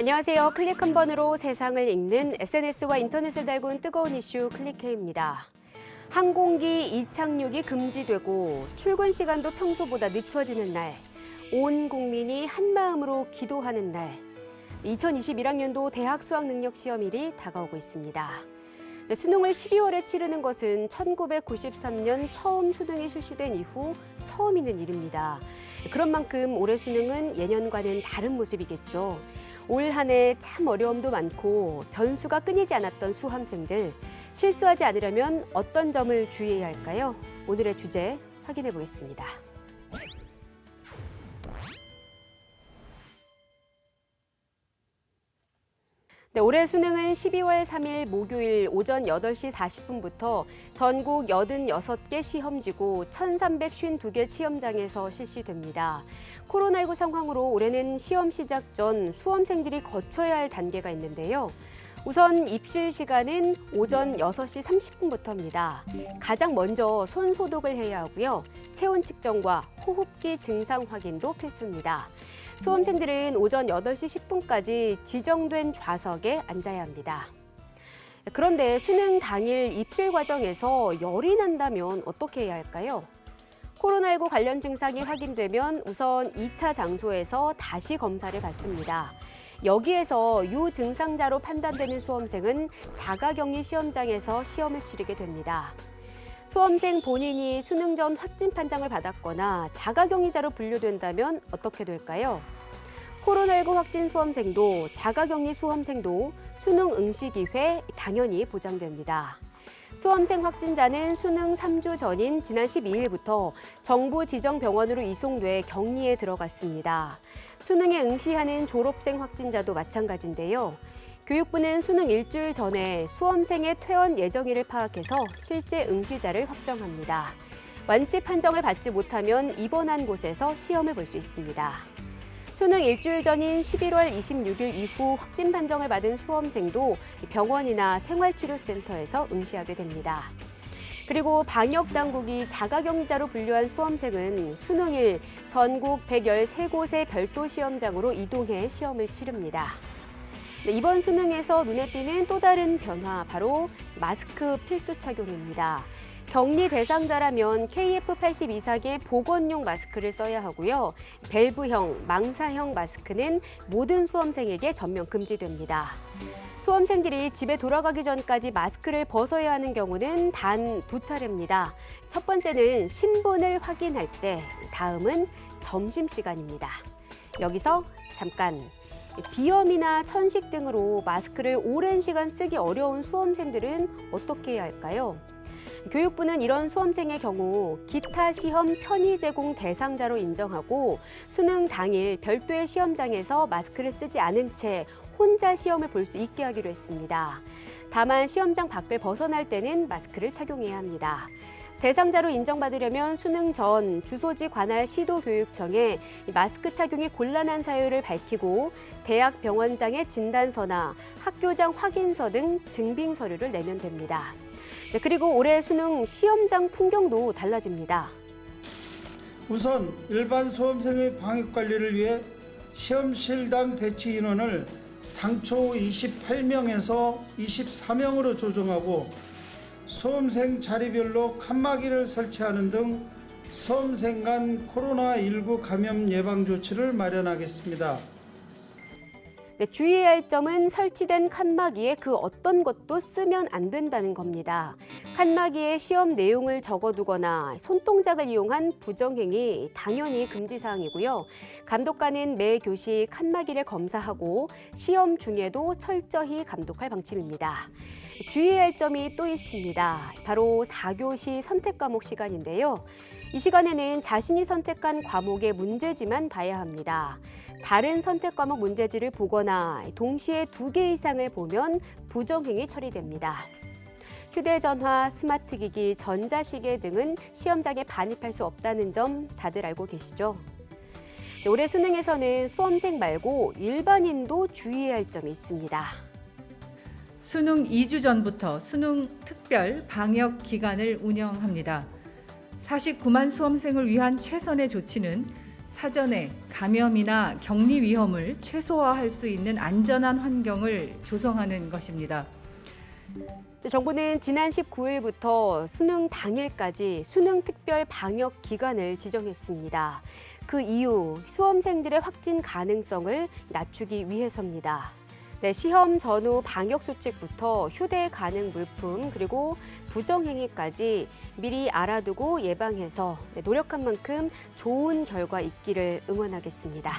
안녕하세요. 클릭 한 번으로 세상을 읽는 SNS와 인터넷을 달군 뜨거운 이슈 클릭해입니다. 항공기 이착륙이 금지되고 출근 시간도 평소보다 늦춰지는 날, 온 국민이 한마음으로 기도하는 날, 2021학년도 대학 수학능력시험일이 다가오고 있습니다. 수능을 12월에 치르는 것은 1993년 처음 수능이 실시된 이후 처음 있는 일입니다. 그런 만큼 올해 수능은 예년과는 다른 모습이겠죠. 올 한 해 참 어려움도 많고 변수가 끊이지 않았던 수험생들, 실수하지 않으려면 어떤 점을 주의해야 할까요? 오늘의 주제 확인해 보겠습니다. 네, 올해 수능은 12월 3일 목요일 오전 8시 40분부터 전국 86개 시험지구 1,352개 시험장에서 실시됩니다. 코로나19 상황으로 올해는 시험 시작 전 수험생들이 거쳐야 할 단계가 있는데요. 우선 입실 시간은 오전 6시 30분부터입니다. 가장 먼저 손 소독을 해야 하고요. 체온 측정과 호흡기 증상 확인도 필수입니다. 수험생들은 오전 8시 10분까지 지정된 좌석에 앉아야 합니다. 그런데 수능 당일 입실 과정에서 열이 난다면 어떻게 해야 할까요? 코로나19 관련 증상이 확인되면 우선 2차 장소에서 다시 검사를 받습니다. 여기에서 유증상자로 판단되는 수험생은 자가격리 시험장에서 시험을 치르게 됩니다. 수험생 본인이 수능 전 확진 판정을 받았거나 자가격리자로 분류된다면 어떻게 될까요? 코로나19 확진 수험생도 자가격리 수험생도 수능 응시 기회 당연히 보장됩니다. 수험생 확진자는 수능 3주 전인 지난 12일부터 정부 지정 병원으로 이송돼 격리에 들어갔습니다. 수능에 응시하는 졸업생 확진자도 마찬가지인데요. 교육부는 수능 일주일 전에 수험생의 퇴원 예정일을 파악해서 실제 응시자를 확정합니다. 완치 판정을 받지 못하면 입원한 곳에서 시험을 볼 수 있습니다. 수능 일주일 전인 11월 26일 이후 확진 판정을 받은 수험생도 병원이나 생활치료센터에서 응시하게 됩니다. 그리고 방역당국이 자가격리자로 분류한 수험생은 수능일 전국 113곳의 별도 시험장으로 이동해 시험을 치릅니다. 이번 수능에서 눈에 띄는 또 다른 변화, 바로 마스크 필수 착용입니다. 격리 대상자라면 KF82사계 보건용 마스크를 써야 하고요. 밸브형, 망사형 마스크는 모든 수험생에게 전면 금지됩니다. 수험생들이 집에 돌아가기 전까지 마스크를 벗어야 하는 경우는 단 2차례입니다. 첫 번째는 신분을 확인할 때, 다음은 점심시간입니다. 여기서 잠깐, 비염이나 천식 등으로 마스크를 오랜 시간 쓰기 어려운 수험생들은 어떻게 해야 할까요? 교육부는 이런 수험생의 경우 기타 시험 편의 제공 대상자로 인정하고 수능 당일 별도의 시험장에서 마스크를 쓰지 않은 채 혼자 시험을 볼 수 있게 하기로 했습니다. 다만 시험장 밖을 벗어날 때는 마스크를 착용해야 합니다. 대상자로 인정받으려면 수능 전 주소지 관할 시도교육청에 마스크 착용이 곤란한 사유를 밝히고 대학 병원장의 진단서나 학교장 확인서 등 증빙 서류를 내면 됩니다. 그리고 올해 수능 시험장 풍경도 달라집니다. 우선 일반 수험생의 방역 관리를 위해 시험실당 배치 인원을 당초 28명에서 24명으로 조정하고 수험생 자리별로 칸막이를 설치하는 등 수험생 간 코로나19 감염 예방 조치를 마련하겠습니다. 네, 주의해야 할 점은 설치된 칸막이에 그 어떤 것도 쓰면 안 된다는 겁니다. 칸막이에 시험 내용을 적어두거나 손동작을 이용한 부정행위 당연히 금지사항이고요. 감독관은 매 교시 칸막이를 검사하고 시험 중에도 철저히 감독할 방침입니다. 주의해야 할 점이 또 있습니다. 바로 4교시 선택 과목 시간인데요. 이 시간에는 자신이 선택한 과목의 문제지만 봐야 합니다. 다른 선택 과목 문제지를 보거나 동시에 2개 이상을 보면 부정행위 처리됩니다. 휴대전화, 스마트기기, 전자시계 등은 시험장에 반입할 수 없다는 점 다들 알고 계시죠? 올해 수능에서는 수험생 말고 일반인도 주의해야 할 점이 있습니다. 수능 2주 전부터 수능 특별 방역 기간을 운영합니다. 49만 수험생을 위한 최선의 조치는 사전에 감염이나 격리 위험을 최소화할 수 있는 안전한 환경을 조성하는 것입니다. 정부는 지난 19일부터 수능 당일까지 수능 특별 방역 기간을 지정했습니다. 그 이유 수험생들의 확진 가능성을 낮추기 위해서입니다. 네, 시험 전후 방역 수칙부터 휴대 가능 물품 그리고 부정행위까지 미리 알아두고 예방해서 노력한 만큼 좋은 결과 있기를 응원하겠습니다.